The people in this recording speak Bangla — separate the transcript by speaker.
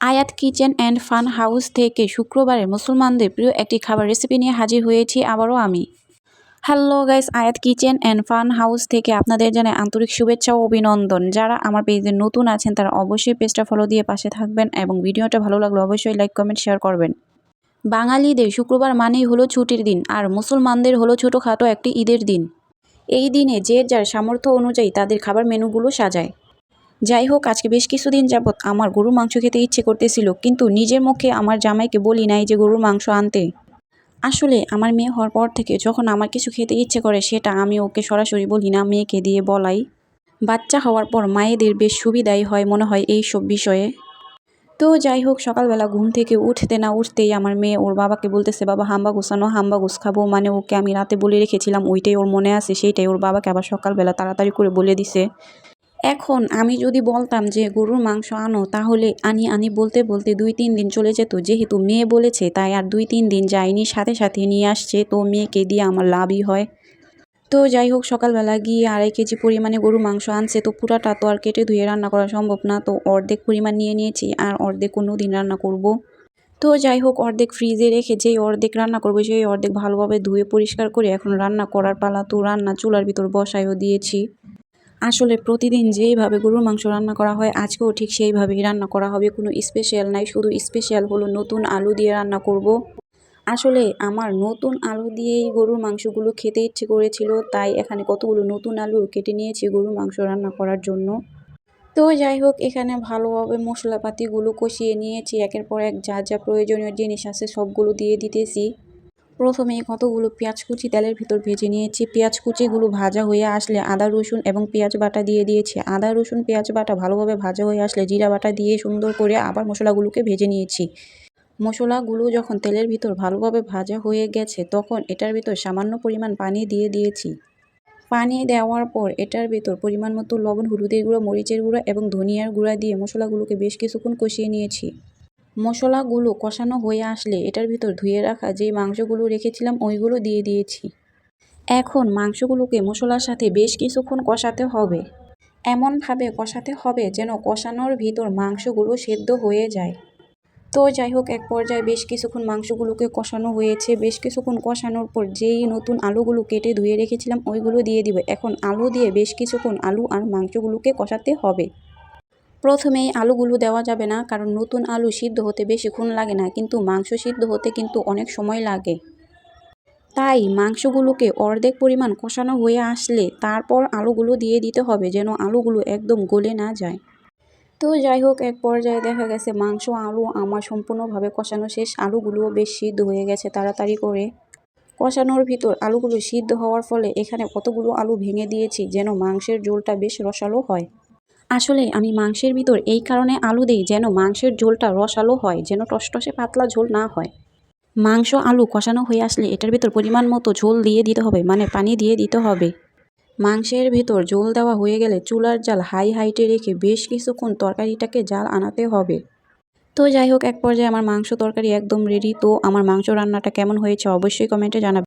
Speaker 1: আয়াত কিচেন অ্যান্ড ফান হাউস থেকে শুক্রবারে মুসলমানদের প্রিয় একটি খাবার রেসিপি নিয়ে হাজির হয়েছি আবারও আমি। হ্যালো গাইস, আয়াত কিচেন অ্যান্ড ফান হাউস থেকে আপনাদের জানাই আন্তরিক শুভেচ্ছা ও অভিনন্দন। যারা আমার পেজে নতুন আছেন তারা অবশ্যই পেজটা ফলো দিয়ে পাশে থাকবেন এবং ভিডিওটা ভালো লাগলে অবশ্যই লাইক কমেন্ট শেয়ার করবেন। বাঙালিদের শুক্রবার মানেই হলো ছুটির দিন, আর মুসলমানদের হলো ছোটোখাটো একটি ঈদের দিন। এই দিনে যে যার সামর্থ্য অনুযায়ী তাদের খাবার মেনুগুলো সাজায়। যাই হোক, আজকে বেশ কিছুদিন যাবৎ আমার গরুর মাংস খেতে ইচ্ছে করতেছিল, কিন্তু নিজের মুখে আমার জামাইকে বলি নাই যে গরুর মাংস আনতে। আসলে আমার মেয়ে হওয়ার পর থেকে যখন আমার কিছু খেতে ইচ্ছে করে সেটা আমি ওকে সরাসরি বলি না, মেয়েকে দিয়ে বলাই। বাচ্চা হওয়ার পর মায়েদের বেশ সুবিধাই হয় মনে হয় এই সব বিষয়ে। তো যাই হোক, সকালবেলা ঘুম থেকে উঠতে না উঠতেই আমার মেয়ে ওর বাবাকে বলতেছে, বাবা হাম্বা গুছানো, হাম্বা গুছ খাবো। মানে ওকে আমি রাতে বলে রেখেছিলাম, ওইটাই ওর মনে আছে, সেইটাই ওর বাবাকে আবার সকালবেলা তাড়াতাড়ি করে বলে দিছে। এখন আমি যদি বলতাম যে গরুর মাংস আনো, তাহলে আনি আনি বলতে বলতে 2-3 দিন চলে যেত। যেহেতু মেয়ে বলেছে তাই আর 2-3 দিন যায়নি, সাথে সাথে নিয়ে আসছে, তো মেয়েকে দিয়ে আমার লাভই হয়। তো যাই হোক, সকালবেলা গিয়ে 2.5 কেজি পরিমাণে গরুর মাংস আনছে। তো পুরাটা তো আর কেটে ধুয়ে রান্না করা সম্ভব না, তো অর্ধেক পরিমাণ নিয়ে নিয়েছি, আর অর্ধেক অন্য দিন রান্না করব। তো যাই হোক, অর্ধেক ফ্রিজে রেখে যেই অর্ধেক রান্না করবো সেই অর্ধেক ভালোভাবে ধুয়ে পরিষ্কার করে এখন রান্না করার পালা। তো রান্না চুলার ভিতর বসায়ও দিয়েছি। আসলে প্রতিদিন যেইভাবে গরুর মাংস রান্না করা হয় আজকেও ঠিক সেইভাবেই রান্না করা হবে, কোনো স্পেশাল নাই। শুধু স্পেশাল হলো নতুন আলু দিয়ে রান্না করব। আসলে আমার নতুন আলু দিয়েই গরুর মাংসগুলো খেতে ইচ্ছে করেছিল, তাই এখানে কতগুলো নতুন আলু কেটে নিয়েছি গরুর মাংস রান্না করার জন্য। তো যাই হোক, এখানে ভালোভাবে মশলাপাতিগুলো কষিয়ে নিয়েছি, একের পর এক যা যা প্রয়োজনীয় জিনিস আছে সবগুলো দিয়ে দিতেছি। প্রথমে কতগুলো পেঁয়াজ কুচি তেলের ভিতর ভেজে নিয়েছি। পেঁয়াজ কুচিগুলো ভাজা হয়ে আসলে আদা রসুন এবং পেঁয়াজ বাটা দিয়ে দিয়েছি। আদা রসুন পেঁয়াজ বাটা ভালোভাবে ভাজা হয়ে আসলে জিরা বাটা দিয়ে সুন্দর করে আবার মশলাগুলোকে ভেজে নিয়েছি। মশলাগুলো যখন তেলের ভিতর ভালোভাবে ভাজা হয়ে গেছে তখন এটার ভিতর সামান্য পরিমাণ পানি দিয়ে দিয়েছি। পানি দেওয়ার পর এটার ভিতর পরিমাণ মতো লবণ, হলুদের গুঁড়া, মরিচের গুঁড়া এবং ধনিয়ার গুঁড়া দিয়ে মশলাগুলোকে বেশ কিছুক্ষণ কষিয়ে নিয়েছি। মশলাগুলো কষানো হয়ে আসলে এটার ভিতর ধুয়ে রাখা যেই মাংসগুলো রেখেছিলাম ওইগুলো দিয়ে দিয়েছি। এখন মাংসগুলোকে মশলার সাথে বেশ কিছুক্ষণ কষাতে হবে। এমনভাবে কষাতে হবে যেন কষানোর ভিতর মাংসগুলো সেদ্ধ হয়ে যায়। তো যাই হোক, এক পর্যায়ে বেশ কিছুক্ষণ মাংসগুলোকে কষানো হয়েছে। বেশ কিছুক্ষণ কষানোর পর যেই নতুন আলুগুলো কেটে ধুয়ে রেখেছিলাম ওইগুলো দিয়ে দিব। এখন আলু দিয়ে বেশ কিছুক্ষণ আলু আর মাংসগুলোকে কষাতে হবে। প্রথমেই আলুগুলো দেওয়া যাবে না, কারণ নতুন আলু সিদ্ধ হতে বেশিক্ষণ লাগে না, কিন্তু মাংস সিদ্ধ হতে কিন্তু অনেক সময় লাগে। তাই মাংসগুলোকে অর্ধেক পরিমাণ কষানো হয়ে আসলে তারপর আলুগুলো দিয়ে দিতে হবে, যেন আলুগুলো একদম গলে না যায়। তো যাই হোক, এক পর্যায়ে দেখা গেছে মাংস আলু আমার সম্পূর্ণভাবে কষানো শেষ। আলুগুলোও বেশ সিদ্ধ হয়ে গেছে তাড়াতাড়ি করে। কষানোর ভিতর আলুগুলো সিদ্ধ হওয়ার ফলে এখানে কতগুলো আলু ভেঙে দিয়েছি যেন মাংসের ঝোলটা বেশ রসালো হয়। আসলে আমি মাংসের ভিতর এই কারণে আলু দিই যেন মাংসের ঝোলটা রসালো হয়, যেন টসটসে পাতলা ঝোল না হয়। মাংস আলু কষানো হয়ে আসলে এটার ভিতর পরিমাণ মতো ঝোল দিয়ে দিতে হবে, মানে পানি দিয়ে দিতে হবে। মাংসের ভিতর ঝোল দেওয়া হয়ে গেলে চুলার জাল হাইটে রেখে বেশ কিছুক্ষণ তরকারিটাকে জাল আনাতে হবে। তো যাই হোক, এক পর্যায়ে আমার মাংস তরকারি একদম রেডি। তো আমার মাংস রান্নাটা কেমন হয়েছে অবশ্যই কমেন্টে জানাবেন।